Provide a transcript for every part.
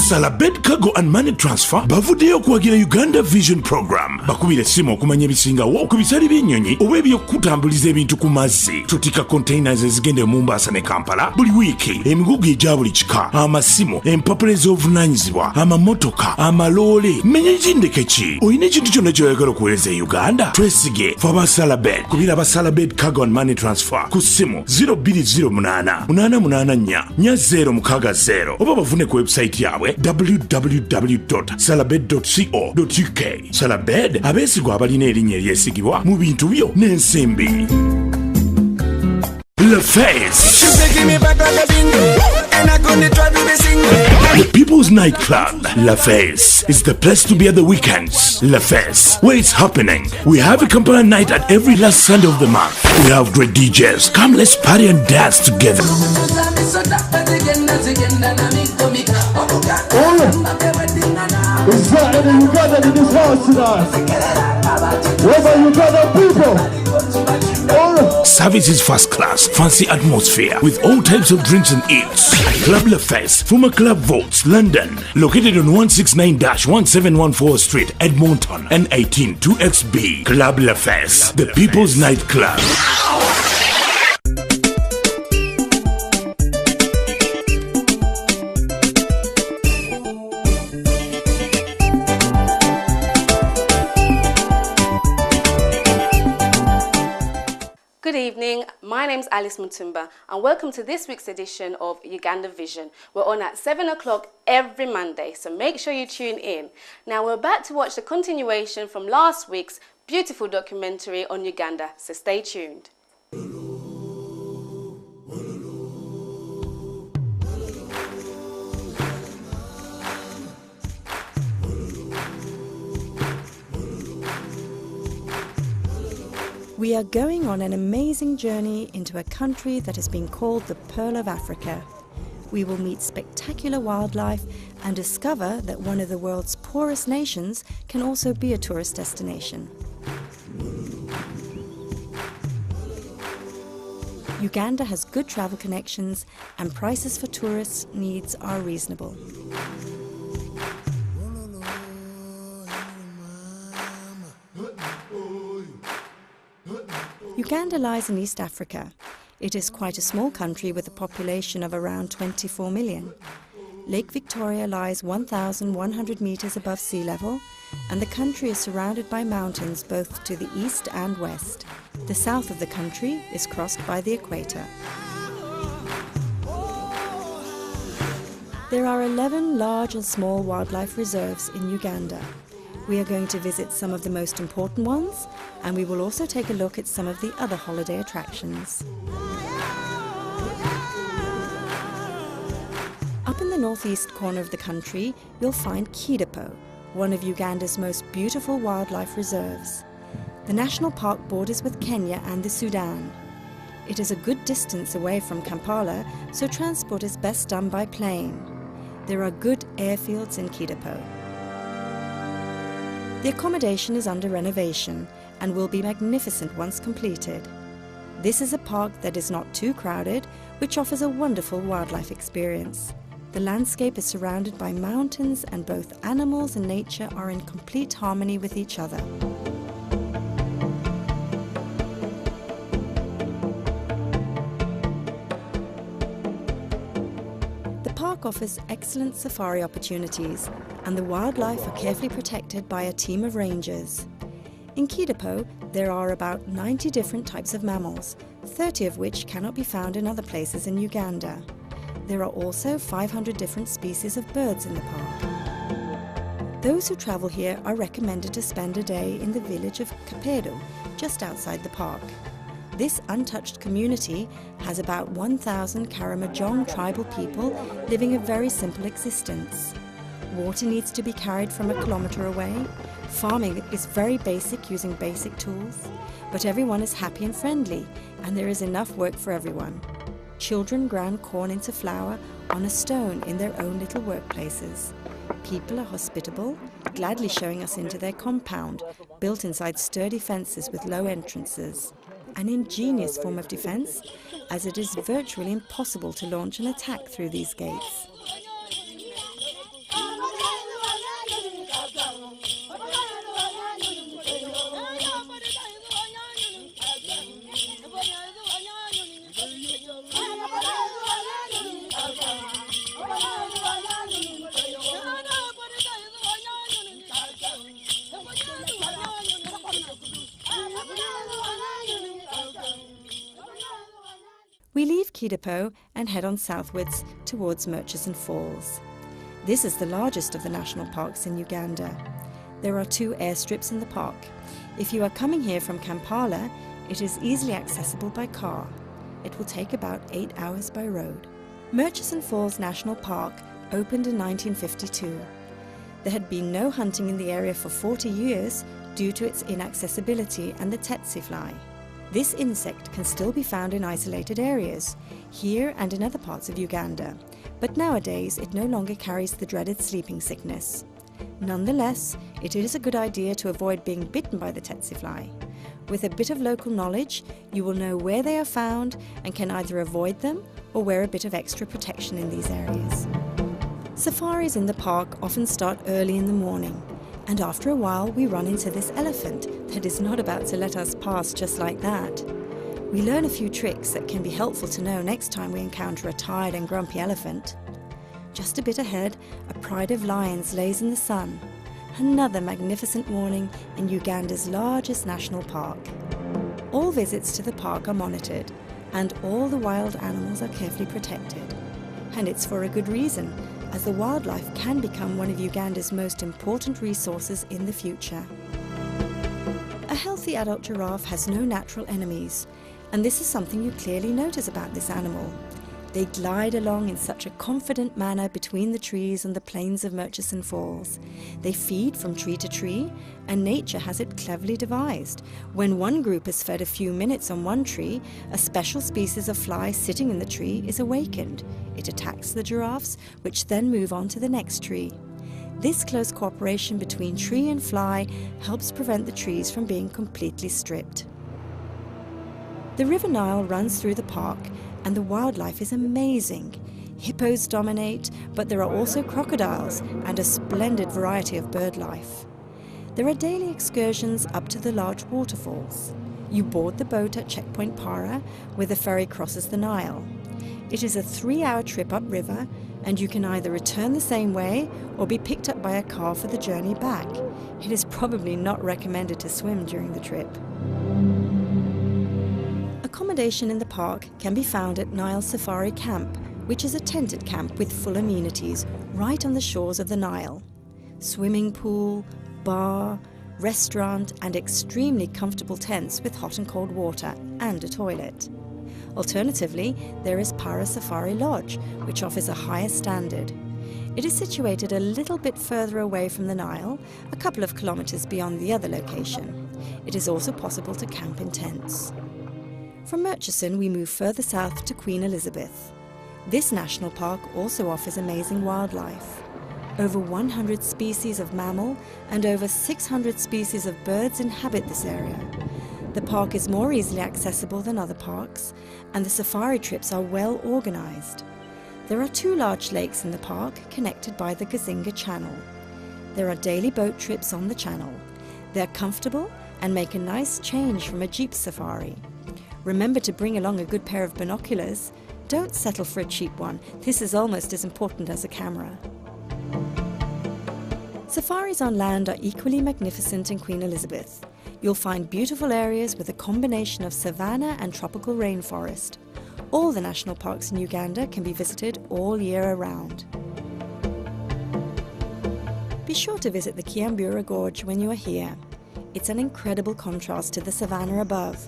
Salabed Cargo and Money Transfer bavuddeyo okuwagira Uganda Vision Program. Bakubira essimu okumanya ebisingawo ku bisale by'ennyonyi oba ebyokutambuliza ebintu ku mazzi. Tutika containers ezigenda e Mombasa ne Kampala buli wiiki, emigugu egya buli kika, amasimu, empapula ez'obuvunaanyizibwa, amamotoka, amaloole. Menya ekindeke ki? Oyina ekintu kyonna ky'oyagala okuweereza e Uganda? Twesige fe aba Salabed. Kubira aba Salabed Cargo and Money Transfer ku ssimu 0208 884 4060 oba bavune ku website yaabwe www.salabed.co.uk. Salabed abeesigwa abalina erinnya eryesigibwa mu bintu byo n'ensimbi. Le Face. The People's Nightclub, La Face, is the place to be at the weekends. La Face, where it's happening. We have a Kampala night at every last Sunday of the month. We have great DJs. Come, let's party and dance together. Is that any Uganda in this house tonight? Where are Uganda people? Service is first class, fancy atmosphere with all types of drinks and eats. Club La Face, former Club Vaults, London, located on 169-1714 Street, Edmonton, N18 2XB. Club La Face, the People's Nightclub. Good evening, my name's Alice Mutumba and welcome to this week's edition of Uganda Vision. We're on at 7 o'clock every Monday, so make sure you tune in. Now we're about to watch the continuation from last week's beautiful documentary on Uganda, so stay tuned. We are going on an amazing journey into a country that has been called the Pearl of Africa. We will meet spectacular wildlife and discover that one of the world's poorest nations can also be a tourist destination. Uganda has good travel connections and prices for tourists' needs are reasonable. Uganda lies in East Africa. It is quite a small country with a population of around 24 million. Lake Victoria lies 1,100 meters above sea level, and the country is surrounded by mountains both to the east and west. The south of the country is crossed by the equator. There are 11 large and small wildlife reserves in Uganda. We are going to visit some of the most important ones, and we will also take a look at some of the other holiday attractions. Up in the northeast corner of the country, you'll find Kidapo, one of Uganda's most beautiful wildlife reserves. The national park borders with Kenya and the Sudan. It is a good distance away from Kampala, so transport is best done by plane. There are good airfields in Kidapo. The accommodation is under renovation and will be magnificent once completed. This is a park that is not too crowded, which offers a wonderful wildlife experience. The landscape is surrounded by mountains and both animals and nature are in complete harmony with each other. The park offers excellent safari opportunities, and the wildlife are carefully protected by a team of rangers. In Kidapo, there are about 90 different types of mammals, 30 of which cannot be found in other places in Uganda. There are also 500 different species of birds in the park. Those who travel here are recommended to spend a day in the village of Kapedo, just outside the park. This untouched community has about 1,000 Karamojong tribal people living a very simple existence. Water needs to be carried from a kilometre away. Farming is very basic, using basic tools. But everyone is happy and friendly, and there is enough work for everyone. Children ground corn into flour on a stone in their own little workplaces. People are hospitable, gladly showing us into their compound, built inside sturdy fences with low entrances. An ingenious form of defence, as it is virtually impossible to launch an attack through these gates. Kidapo and head on southwards towards Murchison Falls. This is the largest of the national parks in Uganda. There are 2 airstrips in the park. If you are coming here from Kampala, it is easily accessible by car. It will take about 8 hours by road. Murchison Falls National Park opened in 1952. There had been no hunting in the area for 40 years due to its inaccessibility and the tsetse fly. This insect can still be found in isolated areas, here and in other parts of Uganda, but nowadays it no longer carries the dreaded sleeping sickness. Nonetheless, it is a good idea to avoid being bitten by the tsetse fly. With a bit of local knowledge, you will know where they are found and can either avoid them or wear a bit of extra protection in these areas. Safaris in the park often start early in the morning, and after a while we run into this elephant that is not about to let us pass just like that. We learn a few tricks that can be helpful to know next time we encounter a tired and grumpy elephant. Just a bit ahead, a pride of lions lays in the sun. Another magnificent morning in Uganda's largest national park. All visits to the park are monitored, and all the wild animals are carefully protected. And it's for a good reason, as the wildlife can become one of Uganda's most important resources in the future. A healthy adult giraffe has no natural enemies, and this is something you clearly notice about this animal. They glide along in such a confident manner between the trees on the plains of Murchison Falls. They feed from tree to tree, and nature has it cleverly devised. When one group has fed a few minutes on one tree, a special species of fly sitting in the tree is awakened. It attacks the giraffes, which then move on to the next tree. This close cooperation between tree and fly helps prevent the trees from being completely stripped. The River Nile runs through the park, and the wildlife is amazing. Hippos dominate, but there are also crocodiles and a splendid variety of bird life. There are daily excursions up to the large waterfalls. You board the boat at Checkpoint Para, where the ferry crosses the Nile. It is a 3-hour trip upriver, and you can either return the same way or be picked up by a car for the journey back. It is probably not recommended to swim during the trip. Accommodation in the park can be found at Nile Safari Camp, which is a tented camp with full amenities right on the shores of the Nile. Swimming pool, bar, restaurant, and extremely comfortable tents with hot and cold water and a toilet. Alternatively, there is Para Safari Lodge, which offers a higher standard. It is situated a little bit further away from the Nile, a couple of kilometers beyond the other location. It is also possible to camp in tents. From Murchison, we move further south to Queen Elizabeth. This national park also offers amazing wildlife. Over 100 species of mammal and over 600 species of birds inhabit this area. The park is more easily accessible than other parks, and the safari trips are well organized. There are 2 large lakes in the park connected by the Gazinga Channel. There are daily boat trips on the channel. They are comfortable and make a nice change from a jeep safari. Remember to bring along a good pair of binoculars. Don't settle for a cheap one. This is almost as important as a camera. Safaris on land are equally magnificent in Queen Elizabeth. You'll find beautiful areas with a combination of savanna and tropical rainforest. All the national parks in Uganda can be visited all year around. Be sure to visit the Kiambura Gorge when you are here. It's an incredible contrast to the savanna above.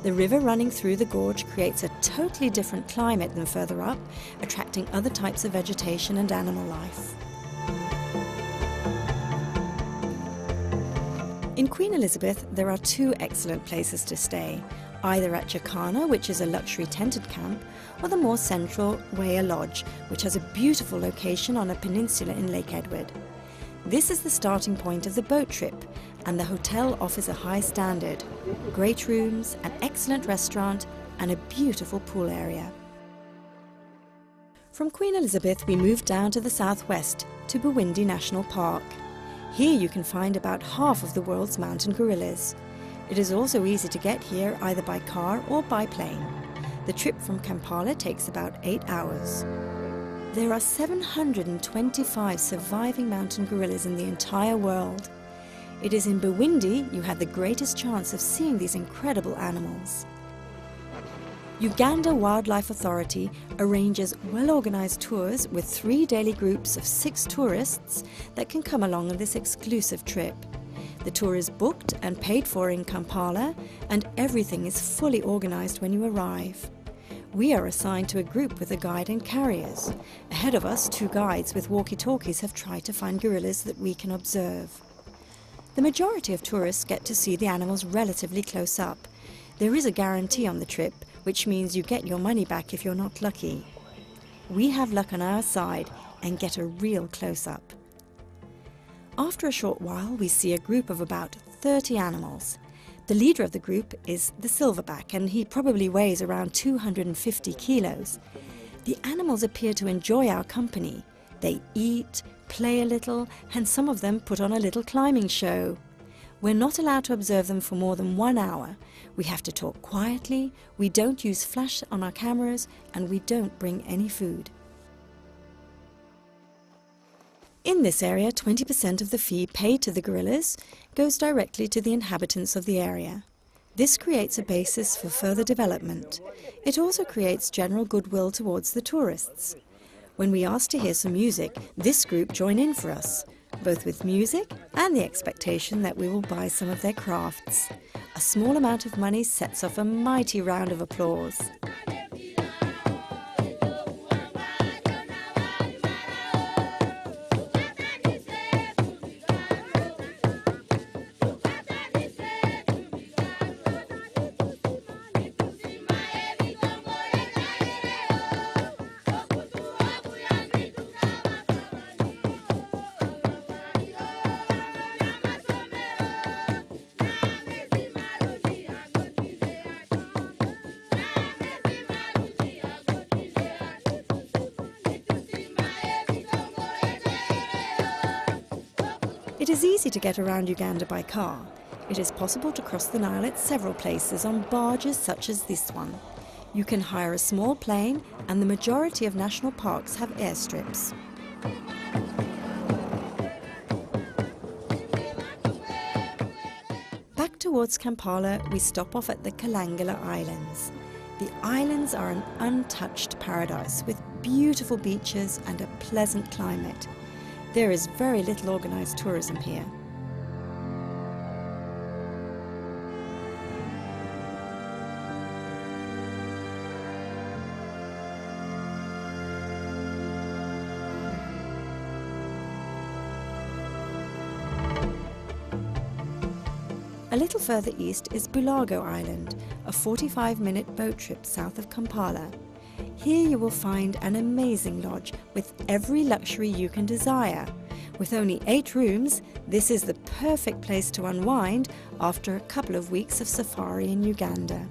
The river running through the gorge creates a totally different climate than further up, attracting other types of vegetation and animal life. In Queen Elizabeth, there are 2 excellent places to stay, either at Jacana, which is a luxury tented camp, or the more central Weya Lodge, which has a beautiful location on a peninsula in Lake Edward. This is the starting point of the boat trip, and the hotel offers a high standard, great rooms, an excellent restaurant, and a beautiful pool area. From Queen Elizabeth, we move down to the southwest to Bwindi National Park. Here you can find about half of the world's mountain gorillas. It is also easy to get here either by car or by plane. The trip from Kampala takes about 8 hours. There are 725 surviving mountain gorillas in the entire world. It is in Bwindi you have the greatest chance of seeing these incredible animals. Uganda Wildlife Authority arranges well-organised tours with 3 daily groups of 6 tourists that can come along on this exclusive trip. The tour is booked and paid for in Kampala, and everything is fully organised when you arrive. We are assigned to a group with a guide and carriers. Ahead of us, 2 guides with walkie-talkies have tried to find gorillas that we can observe. The majority of tourists get to see the animals relatively close up. There is a guarantee on the trip, which means you get your money back if you're not lucky. We have luck on our side and get a real close-up. After a short while, we see a group of about 30 animals. The leader of the group is the silverback, and he probably weighs around 250 kilos. The animals appear to enjoy our company. They eat, play a little, and some of them put on a little climbing show. We're not allowed to observe them for more than 1 hour. We have to talk quietly, we don't use flash on our cameras, and we don't bring any food. In this area, 20% of the fee paid to the gorillas goes directly to the inhabitants of the area. This creates a basis for further development. It also creates general goodwill towards the tourists. When we ask to hear some music, this group join in for us, both with music and the expectation that we will buy some of their crafts. A small amount of money sets off a mighty round of applause. It is easy to get around Uganda by car. It is possible to cross the Nile at several places on barges such as this one. You can hire a small plane, and the majority of national parks have airstrips. Back towards Kampala, we stop off at the Kalangala Islands. The islands are an untouched paradise with beautiful beaches and a pleasant climate. There is very little organised tourism here. A little further east is Bulago Island, a 45-minute boat trip south of Kampala. Here you will find an amazing lodge with every luxury you can desire. With only 8 rooms, this is the perfect place to unwind after a couple of weeks of safari in Uganda.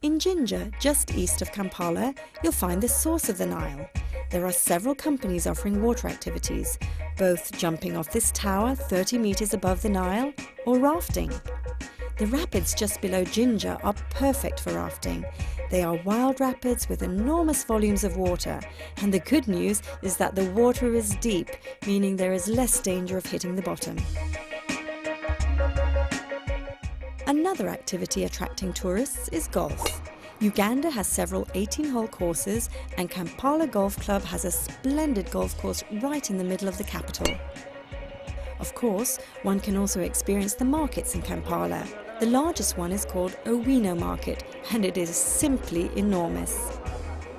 In Jinja, just east of Kampala, you'll find the source of the Nile. There are several companies offering water activities, both jumping off this tower 30 meters above the Nile or rafting. The rapids just below Jinja are perfect for rafting. They are wild rapids with enormous volumes of water, and the good news is that the water is deep, meaning there is less danger of hitting the bottom. Another activity attracting tourists is golf. Uganda has several 18-hole courses, and Kampala Golf Club has a splendid golf course right in the middle of the capital. Of course, one can also experience the markets in Kampala. The largest one is called Owino Market, and it is simply enormous.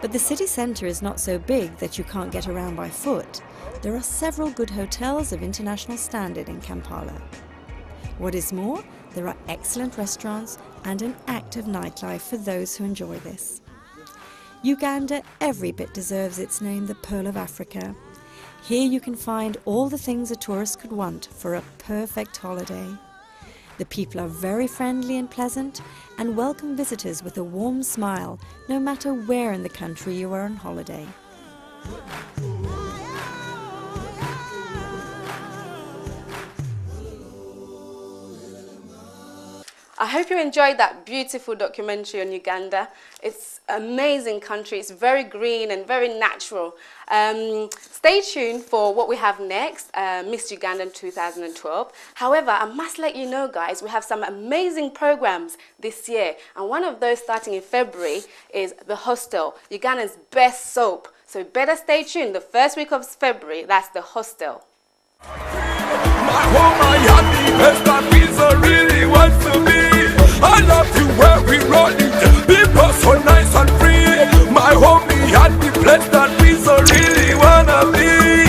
But the city centre is not so big that you can't get around by foot. There are several good hotels of international standard in Kampala. What is more, there are excellent restaurants and an active nightlife for those who enjoy this. Uganda every bit deserves its name, the Pearl of Africa. Here you can find all the things a tourist could want for a perfect holiday. The people are very friendly and pleasant and welcome visitors with a warm smile, no matter where in the country you are on holiday. I hope you enjoyed that beautiful documentary on Uganda. It's an amazing country. It's very green and very natural. Stay tuned for what we have next, Miss Uganda 2012. However, I must let you know, guys, we have some amazing programs this year. And one of those starting in February is The Hostel, Uganda's best soap. So better stay tuned. The first week of February, that's The Hostel. My home, I have the best that pizza really wants to be. I love the way we roll it, people so nice and free. My home, he had the place that pizza really wanna be.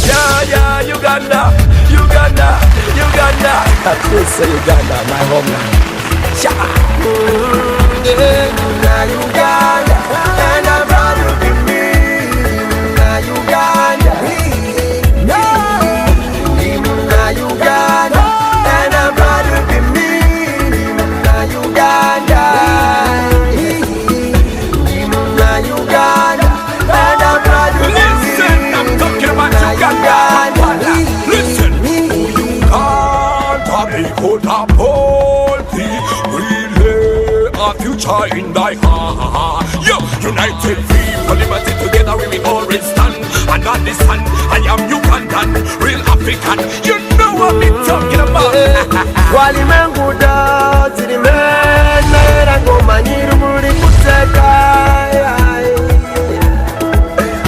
Yeah, Uganda, Uganda, Uganda. That pizza Uganda, my homeland. Uganda, and I'm proud to be me. Uganda. Uganda, and I'm proud to be me. Uganda, Uganda, and I'm proud to be me. Listen, I'm talking about Uganda. Listen, Uganda, because of poverty, we lay our future in thy heart. Yo, united for liberty, together we will always stand. And on this hand, I am Ugandan, real African. You know what I'm talking about. Wali menguda, tiri mena ngoma nyiru muri kuteka.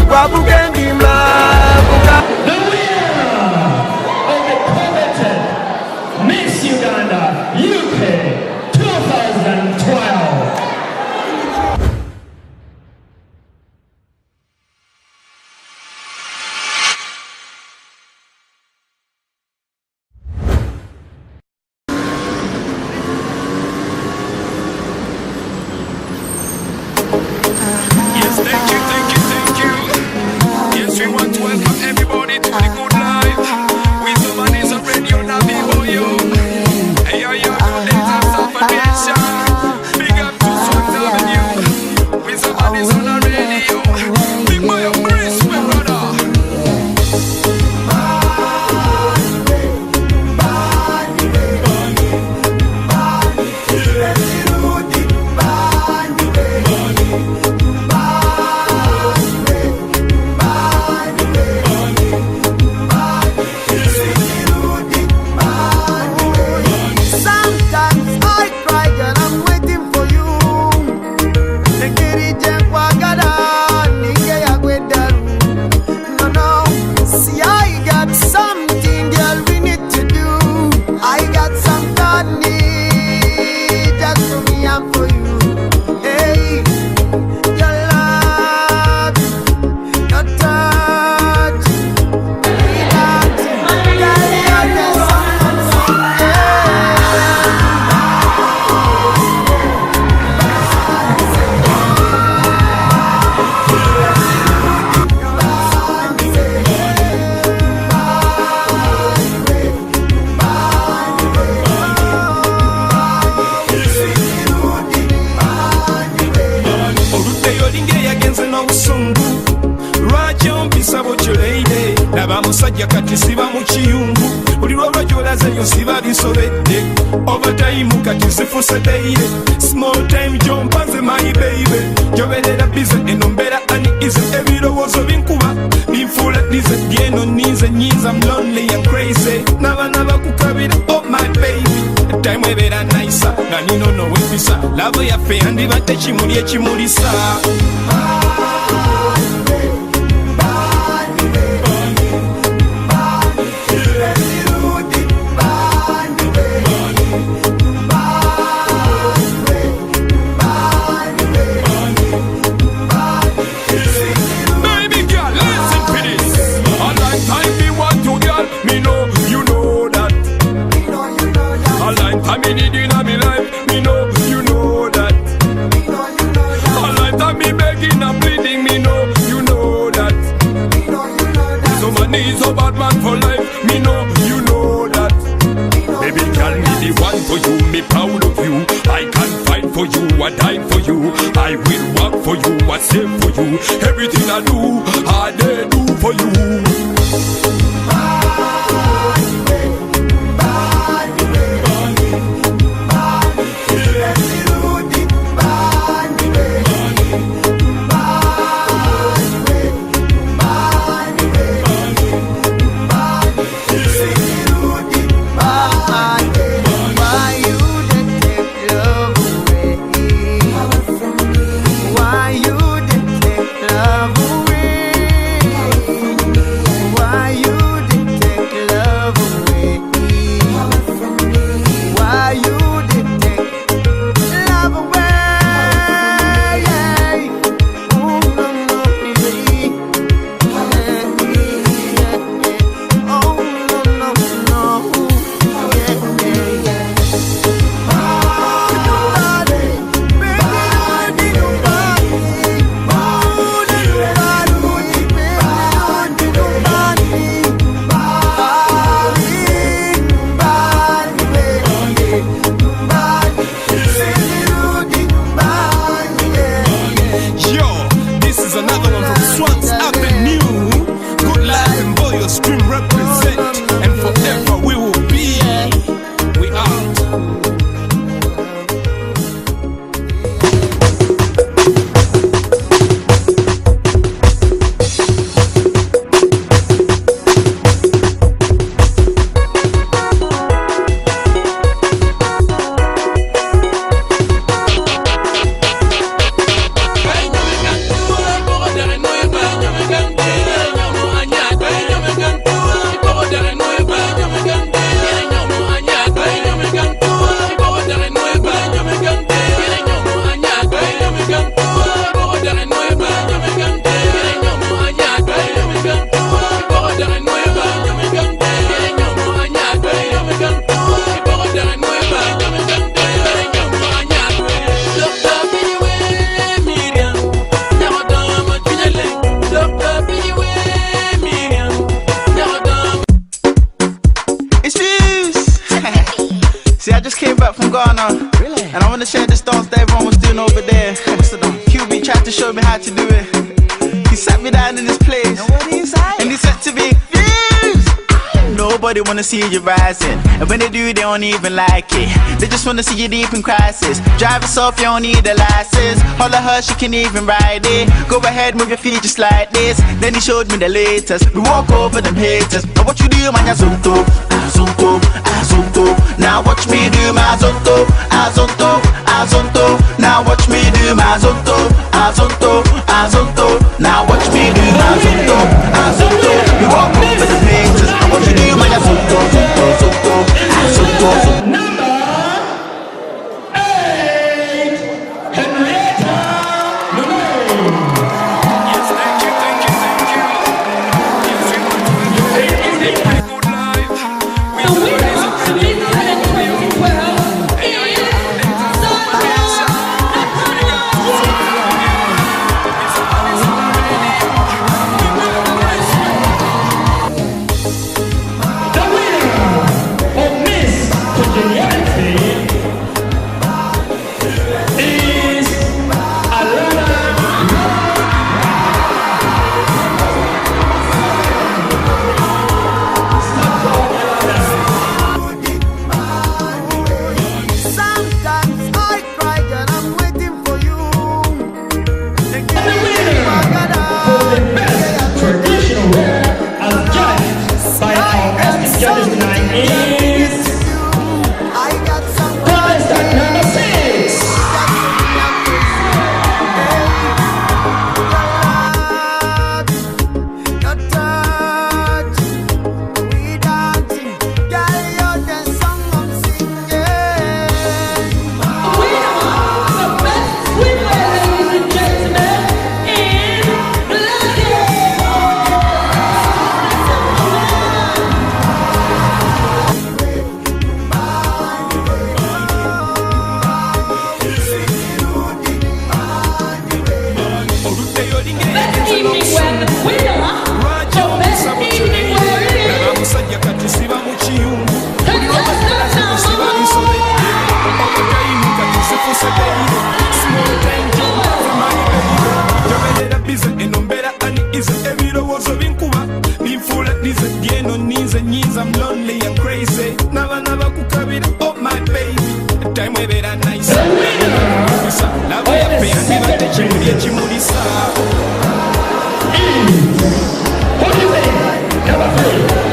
Wabugendi mabuga. The winner of the coveted Miss Uganda UK 2012. Thank you. Yes, we want to welcome everybody to the good life. With the money's a radio Nabi Boyo. Hey, yo, good days of salvation. Big up to Sons Avenue. With the money's on the radio. Big boy of grace, my brother. Musajja kati siba mu kiyungu buli lw'olwajolazeyo siba bisobedde overtime kati zifuse daily small time jompanze my baby joberera bize eno mbeera ani ize ebirowoozo binkuba binfuula dize byeno ninze nyinza I'm lonely and crazy n'abaana bakukabira oh my baby time ebeera nice nga nino nowempisa lavo yaffe yandibadde kimuli ekimulisa. I die for you, I will work for you, I save for you. Everything I do, I dare do for you. wanna share this dance that everyone was doing over there. What's the dance? QB tried to show me how to do it. He sat me down in this place, and he said to me, "Views." Nobody wanna see you rising, and when they do, they don't even like it. They just wanna see you deep in crisis. Drive yourself, you don't need a license. Holler her, she can even ride it. Go ahead, move your feet just like this. Then he showed me the latest. We walk over them haters. But what you do, man, you zonto, zonto, zonto. Now watch me do my zonto, zonto, zonto. Now watch me do my zonto, zonto, zonto. Now watch me do my zonto, zonto. We walk over them haters. And what you do, man, you zonto, zonto, zonto, zonto. I'm lonely and crazy. Never kukabira, oh my baby. Time we better nice. La voy a pegar, me va a te chimuri a chimurisa. What do you think? Never fail.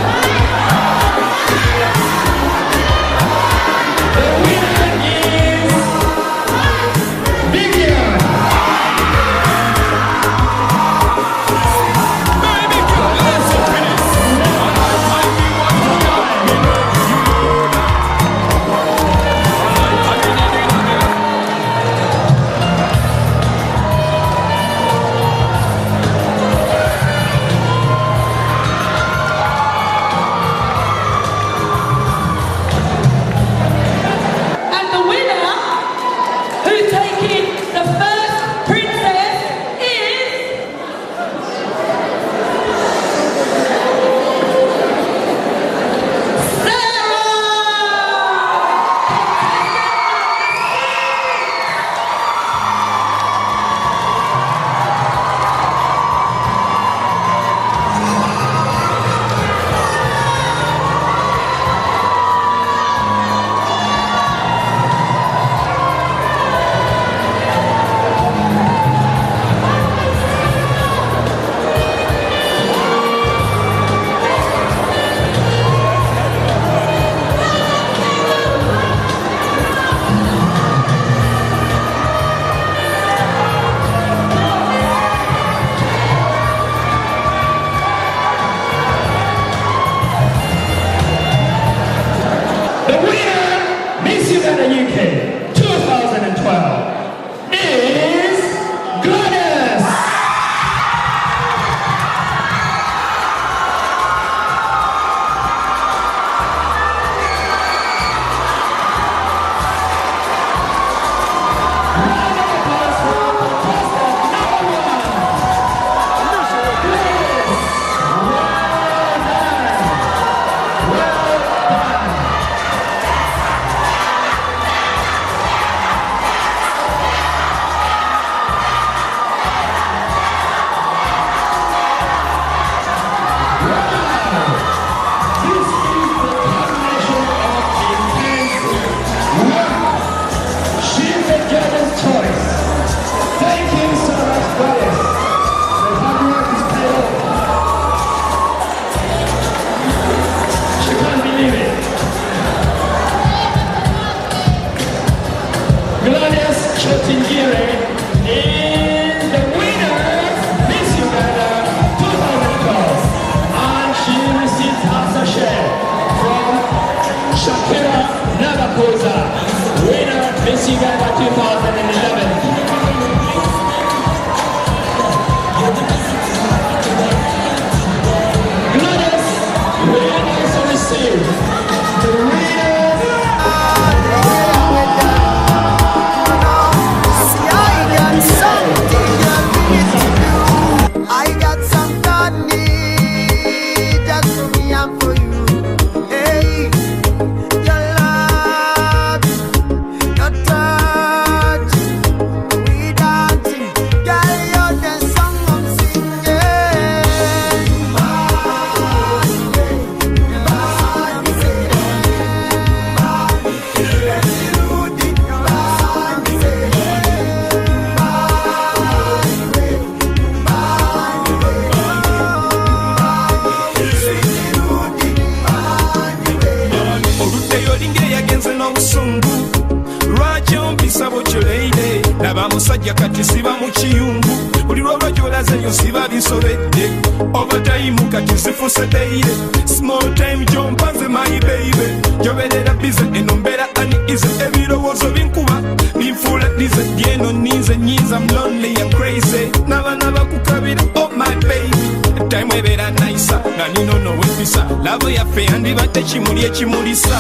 musajja kati siba mu kiyungu buli lwolwo gy'olaze yo siba bisobedde overtime kati zifuse daily small time gyompanze my baby gyoberera bize eno mbeera uneasy ebirowoozo binkuba binfuula dize dyeno ninze nyinza I'm lonely and crazy n'abaana bakukabira oh my baby time ebeera nice nga nino nowempisa lavo yaffe yandibadde kimuli ekimulisa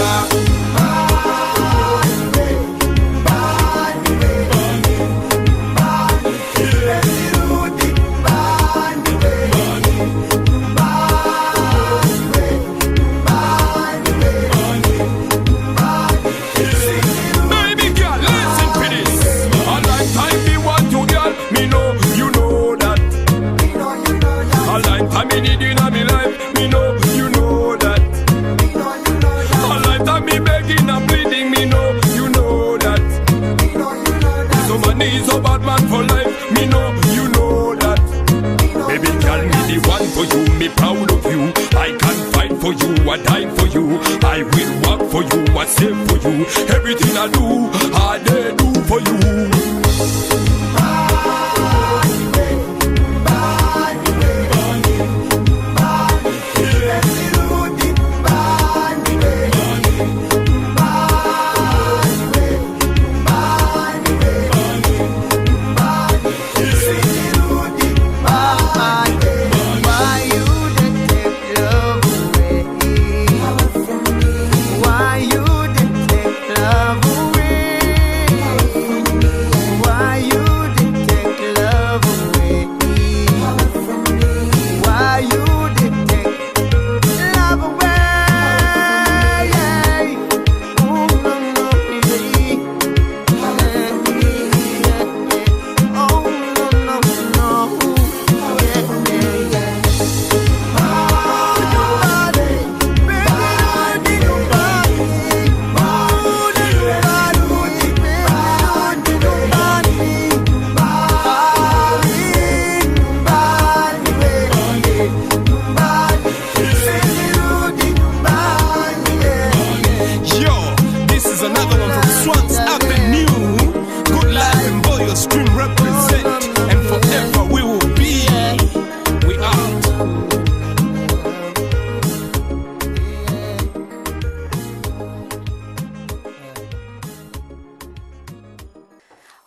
proud of you. I can fight for you, I die for you. I will work for you, I save for you. Everything I do, I dare do for you.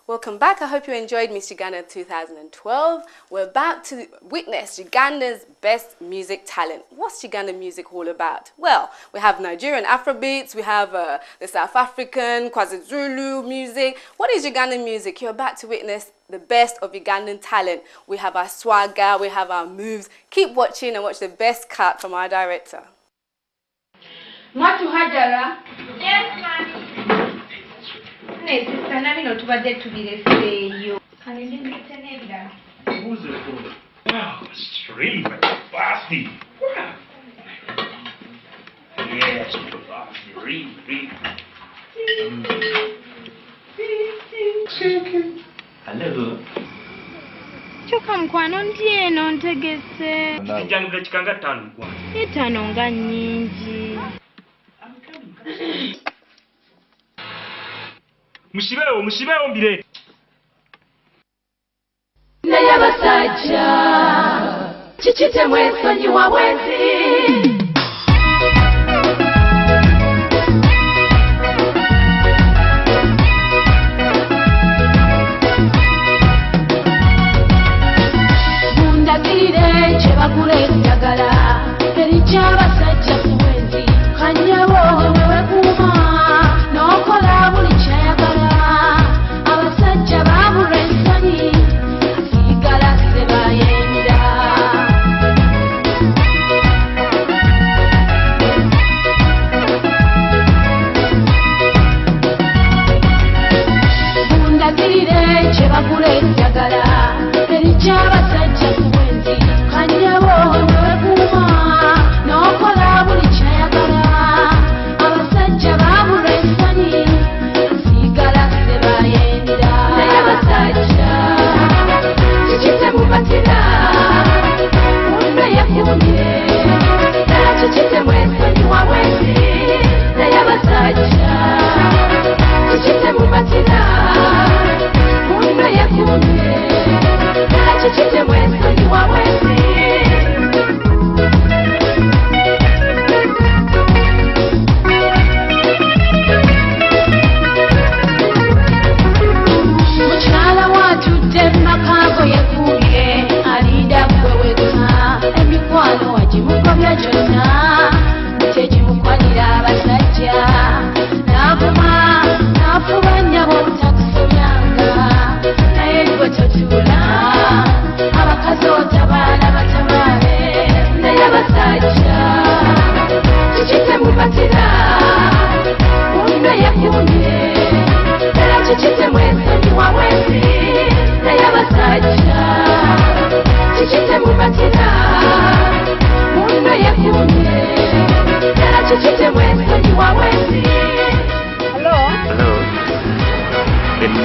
Welcome back. I hope you enjoyed Miss Uganda 2012. We're about to witness Uganda's best music talent. What's Uganda music all about? Well, we have Nigerian Afrobeats, we have the South African, KwaZulu music. What is Ugandan music? You're about to witness the best of Ugandan talent. We have our swagger, we have our moves. Keep watching and watch the best cut from our director. Mwatu Hajara. Yes, ma'am. Sister Nabino tubadde tubireseeyo. Kale ndimite n'ebirala. Who's it for? Wow, extreme, fasty. Yes, fasty. Read. Hello. Kyokka mukwano ndi eno ntegese. Kijjanira kikanga ttaano mukwano. Etaano nga nnyingi. Mushibeewo mbire. Naye abasajja kiki temwesonyiwa bwenzi. Mundagirire kye bagula eddagala eriky'abasajja ku bwenzi kanyabo wewekuuma n'okola buli kyayagala abasajja baabula ensonyi asigala sebayenda. Mundagirire kye bagula eddagala eriky'abasajja ku bwenzi kanyabo wewekuuma n'okola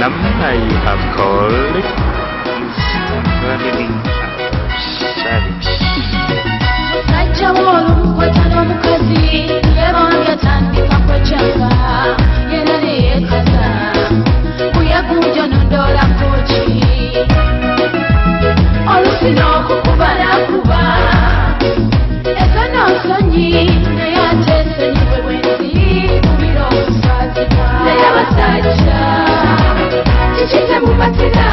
number you have called is currently service. Sajjawolo mukwatano mukazi yabanga tandika kwechanga yenale yekaza buyagunja nondola kochi olusino okukubalakuba ezonosonyi neyatesonyi bwebwenzi mubiro okusazibwa neyabasajja kikite mubatira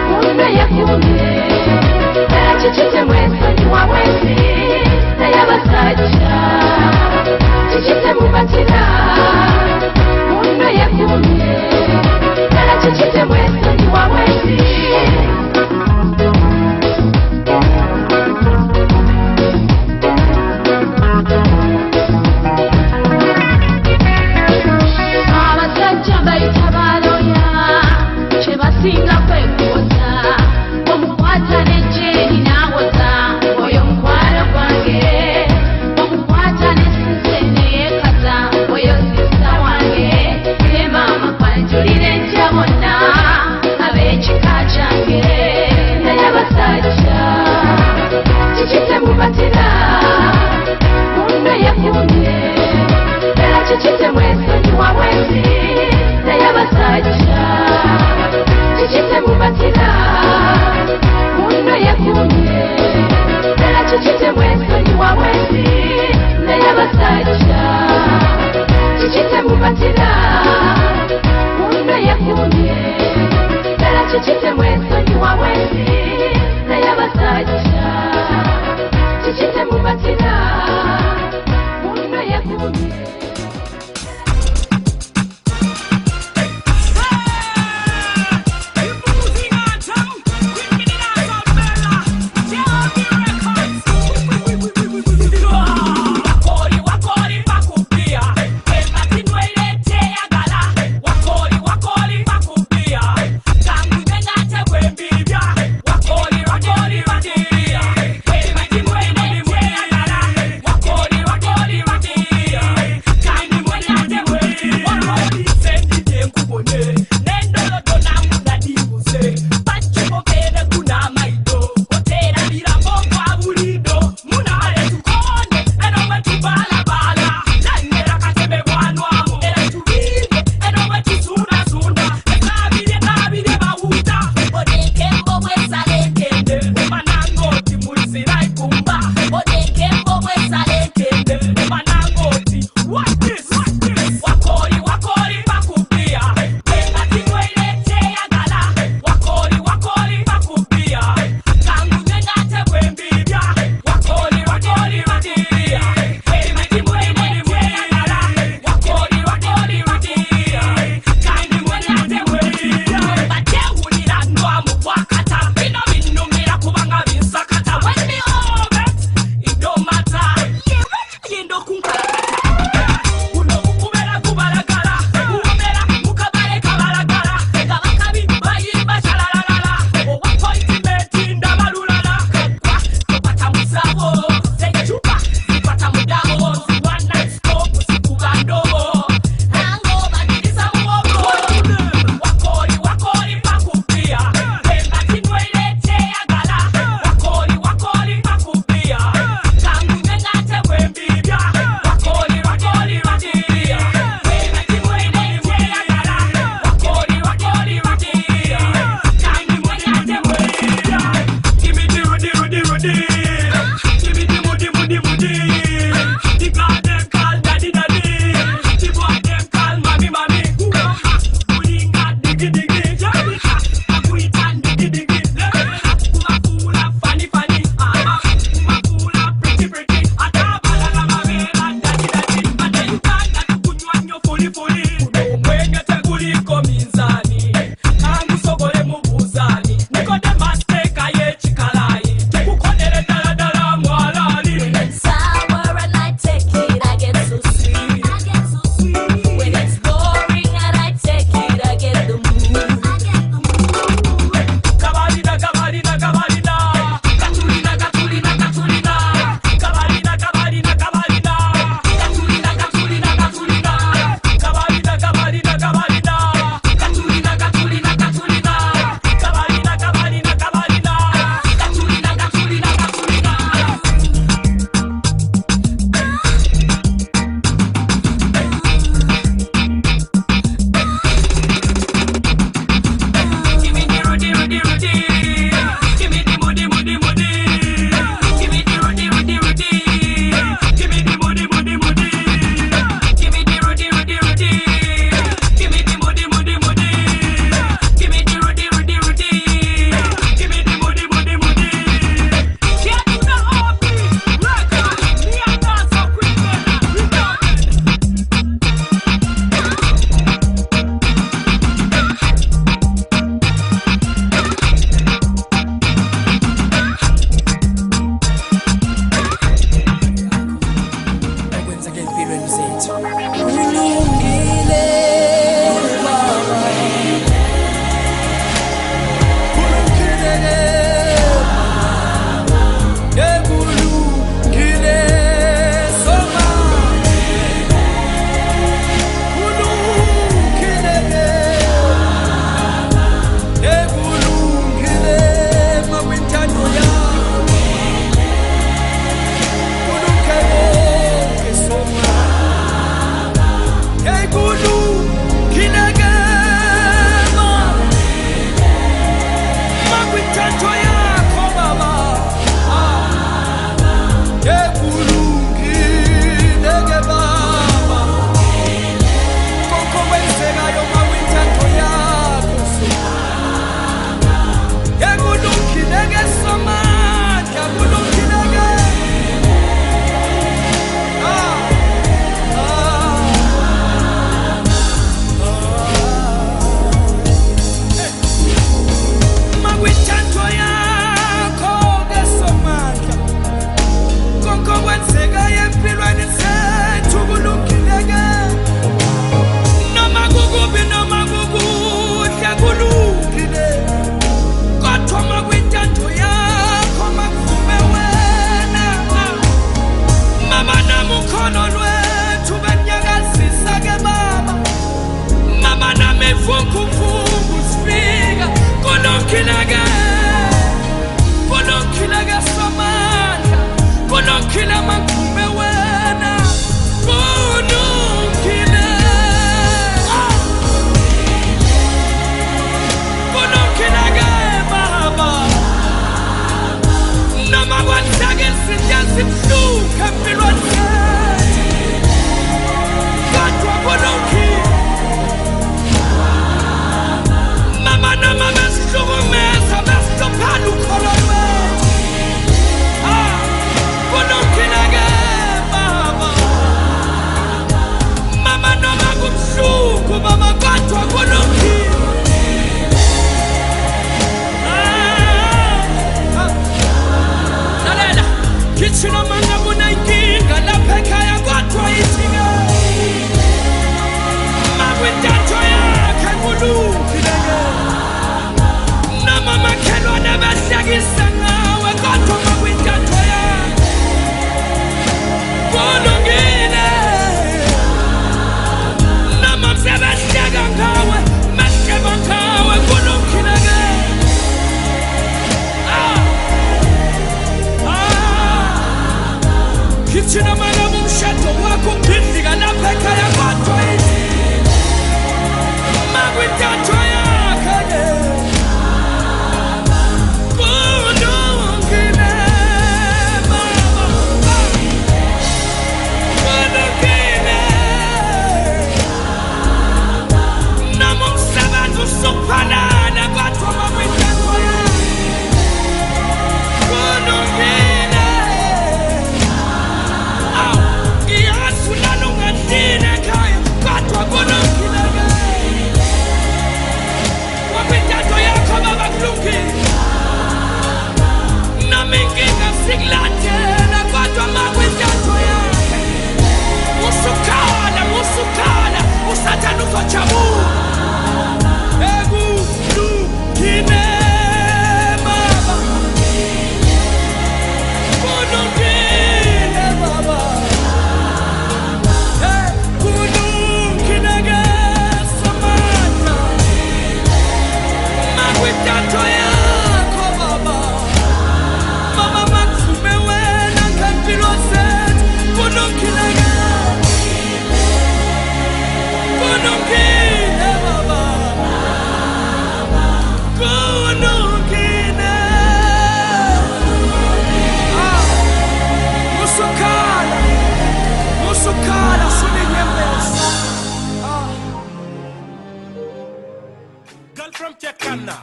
munno yekumye era kikite mwesonyi wabwenzi neyabasajja kikite mubatira munno yekumye era kikite mwesonyi wabwenzi abasajja bayita baloya kyebasinga kwekuwoza omukwata nejjeeri n'awoza oyo mukwano gwange omukwata nesize neyekaza oyo sisa wange ne maama kwanjulira entya bonna ab'ekika kyange naye abasajja kikite mubatira munno yekumye era kikite mwesonyi wabwenzi naye abasajja kikite mubatira munno yekumye era kikite mwesonyi wabwenzi naye abasajja kikite mubatira munno yekumye era kikite mwesonyi wabwenzi naye abasajja kikite mubatira munno yekumye. Wakoli, wakoli, bakupia. Tangu nengate we simhluka empilweni yethu kodwa kunokhile mama noma besihlukumeza besihluphana ukholo lwethu kunokhile-ke baba mama noma kubuhlungu mama kodwa kunokhile Kitchen of Manga Munaikinga, La Pekaya, Guatwa eating. Mawitatoya, Kangulu, Namama Kelo never Sagisanga, we got to Mawitatoya. Bonogina, Namam Sebastiaga, Mascabanka, Bonokinaga. Kitchena mana mumshato wako pindiga na peka ya watu hizi Magwitato ya kage Bunungine mama Bunungine Na mumsabatu supana na watu magwitato ya Bunungine Musukala, usatanu kwa chamu Egu, lu, kine, mama Kudu kine, baba Kudu kine ge samata Magwitato yako baba Mama maksumewe na kampilo set Kudu kine ge Musukala, girl from Chekana,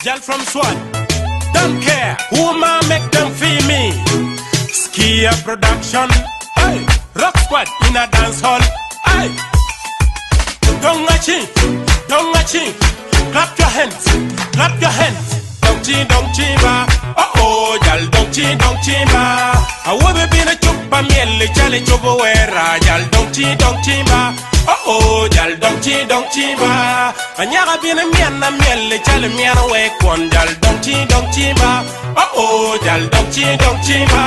girl from Swat, don't care who ma make them feel me. Skia production, hey, rock squad in a dance hall, hey. Don't clap your hands, clap your hands. Don't chiba, oh, y'all don't chiba. I will be in a chupa miele, jolly chubuera, y'all don't chiba. Oh, y'all don't chiba. And y'all been a miana miele, jolly miana wake one, y'all don't chiba. Oh, y'all don't chiba.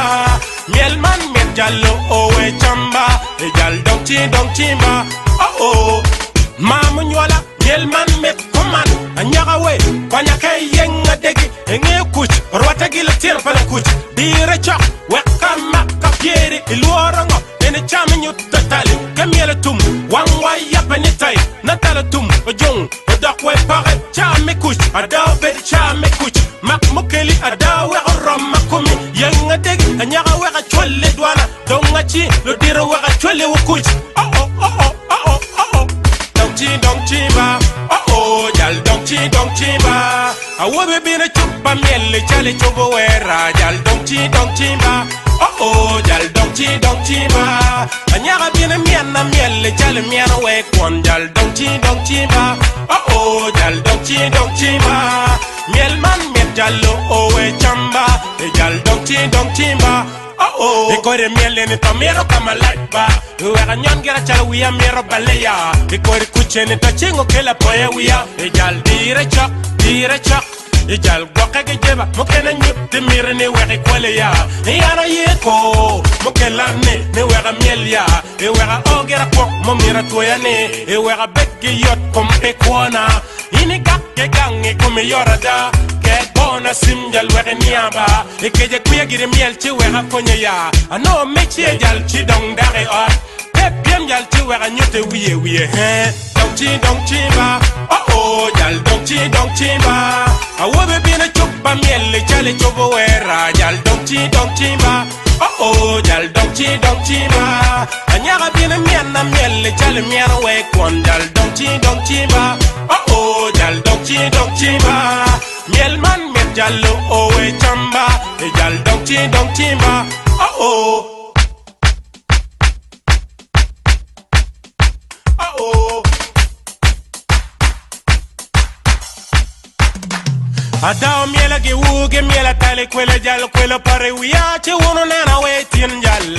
Miel man, miel jallo, oh, we chamba, y'all don't chiba. Oh, Mama nyola, miel man met command, and yaga way, Quanyaka yenga degi, and a kuch, or what a gill tear for the kuch, dear chop, welcome maka pieri, iluarango, and a charming you totally, Camilla tum, one way up any time, Natalatum, a jung, a dark way parrot, charme kuch, a dow bed charme kuch, Mac Mukeli, a dow or rum makumi, young a dig, and yaga were a chole dwana, don't machi, the dear were a chole kuch, Don't chiba, oh, y'all don't chiba. I will be in a chupa miele, jolly chubuera, y'all don't chiba. Oh, y'all don't chiba. And y'all be in a miana miele, jolly miana wake one, y'all don't chiba. Oh, y'all don't chiba. Miel man, miel jallo, oh, we chamba, y'all don't chiba. Oh, e corre miele ni tamero kama lightba. Uwera nyongera chala wia mero baleya. E corre kuchene ta chingo ke la poya wia. E jal dire chok. E jal gwaka ge jeba. Mokena nyip te mire ne wera kwele ya. E yana yeko. Mokela ne wera miel ya. E wera ogera kwok mo mira toya ne. E wera beki yot kompe kwana. Ini gakke gange kome yorada. Bona simjal were niaba ekeje kuya gire miel chi wera konye ya ano mechi jal chi dong dare o pepiem jal chi wera nyote wiye he don't chiba oh jal don't chiba awobe bina chupa miel chale chobo wera jal don't chiba Oh, jal donchi ma. Anyara bina miana miele jal miana we kon jal donchi ma. Oh, jal donchi ma. Miel man met jallo oh we chamba. E jal donchi ma. Oh. Adao miela ge wuge miela tale kwele jal kwele pare wiya che wono nana wetin jal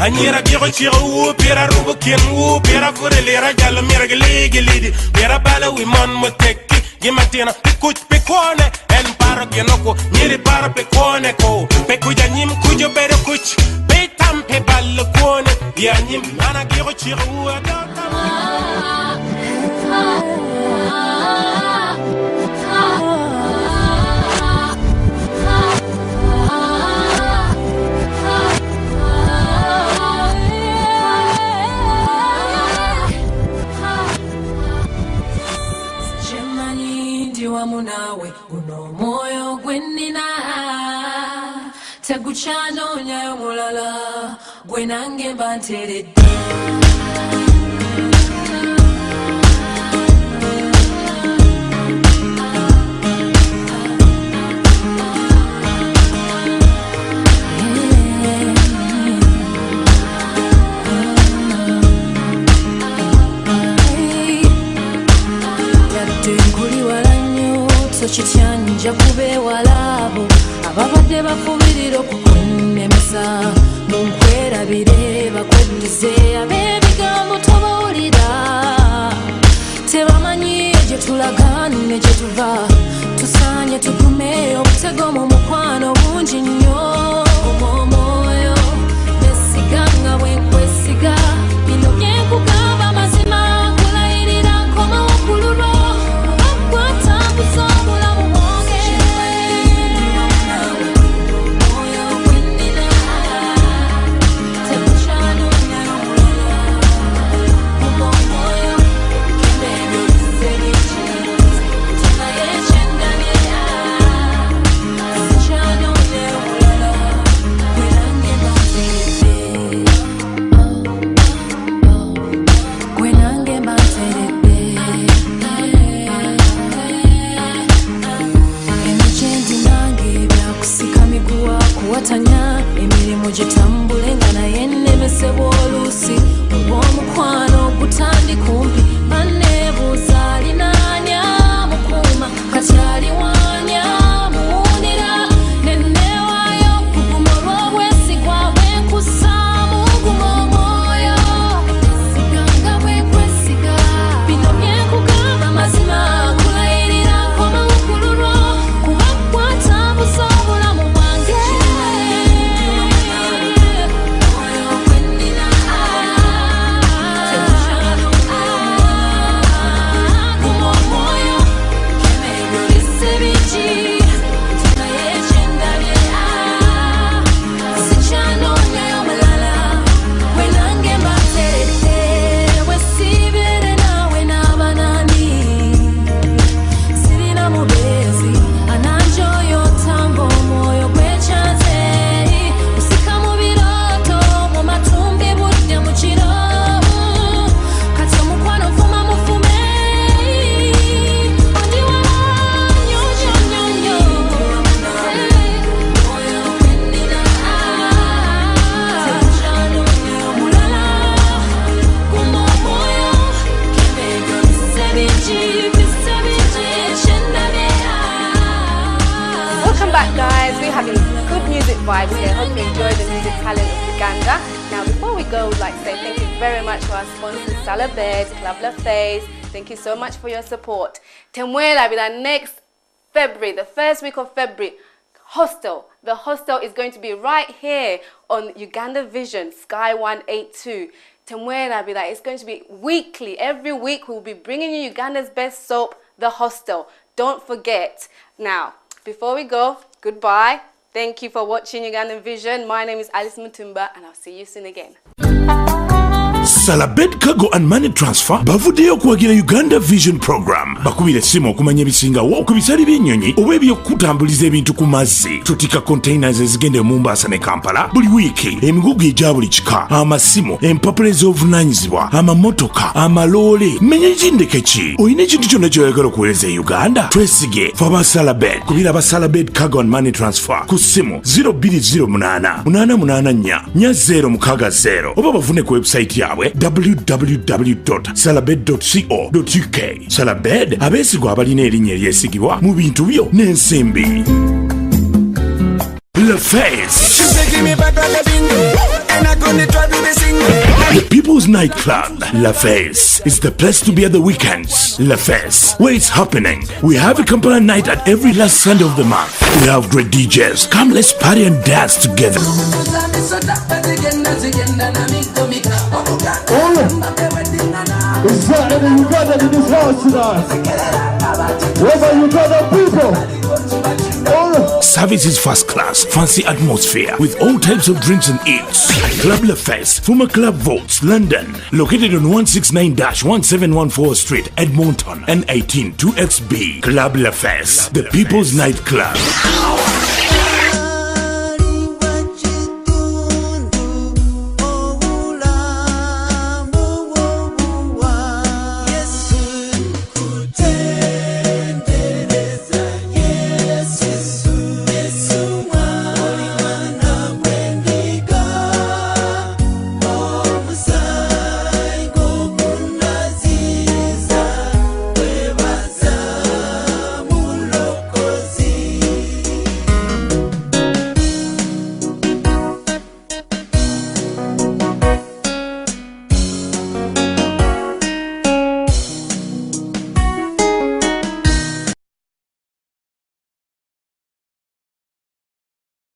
anyira ge chiro wu pira rugo ken wu pira fure lera jal mira ge legi lidi pira bala wi mon mo tekki ge matina pikuch pekone en paro ge noko nyiri para pekone ko pekuja nyim kujo bere kuch pe tampe bal kone ya nyim ana ge chiro wu adao Munawe uno moyo gwenina teguchano nyayo mulala gwenange bantere Chichanja kube walabo ababadde bafubirira okukunemesa munkwera bireba kwedize abebigambo tobawulira tebamanyi gye tulagane gye tuva tusanye tukume obutego mu mukwano bungi nnyo omwoyo nesiganga bwenkwesiga bino byenkugamba mazima kulayirira nkoma wakululwo watanya emirimu gitambule nga naye nnemesebwa oluusi olw'omukwano gutandi kumpi banneebuuza alinaanya mukuma kati aliwanya muwunira nenneewaayo kuguma olw'obwesigwa bwenkusaamu guma omwoyo siganga bwenkwesiga bino byenkugamba mazima kulayirira nkoma wukululwo kuba kwatambuza obulamu bwange vibes here. Hope you enjoy the music talent of Uganda. Now, before we go, we'd like to say thank you very much to our sponsors, Salabed, Club La Face. Thank you so much for your support. Temwela will be our next February, the first week of February. Hostel. The hostel is going to be right here on Uganda Vision, Sky 182. Temwela will be like, it's going to be weekly. Every week we'll be bringing you Uganda's best soap, The Hostel. Don't forget. Now, before we go, goodbye. Thank you for watching Uganda Vision. My name is Alice Mutumba, and I'll see you soon again. Salabed Cargo and Money Transfer bavuddeyo okuwagira Uganda Vision Program. Bakubira essimu okumanya ebisingawo ku bisale by'ennyonyi oba ebyokutambuliza ebintu ku mazzi. Tutika containers ezigenda mu Mombasa ne Kampala buli wiiki, emigugu egya buli kika, amasimu, empapula ez'obuvunaanyizibwa, amamotoka, amaloole. Menya ekindeke ki? Olina ekintu kyonna ky'oyagala okuweereza e Uganda? Twesige fe aba Salabed. Kubira aba Salabed Cargo and Money Transfer ku ssimu 0208 884 4060 oba bavune ku website yaabwe www.salabed.co.uk. Salabed abeesigwa abalina erinnya eryesigibwa mu bintu byo n'ensimbi. The Face. The People's Nightclub, La Face, is the place to be at the weekends. La Face, where it's happening. We have a Kampala night at every last Sunday of the month. We have great DJs. Come, let's party and dance together. Is there any Uganda in this house tonight? Whether Uganda people. Service is first class, fancy atmosphere with all types of drinks and eats. At Club La Feste, former Club Vaults, London, located on 169-1714 Street, Edmonton, N18 2XB. Club La Feste, the People's Nightclub.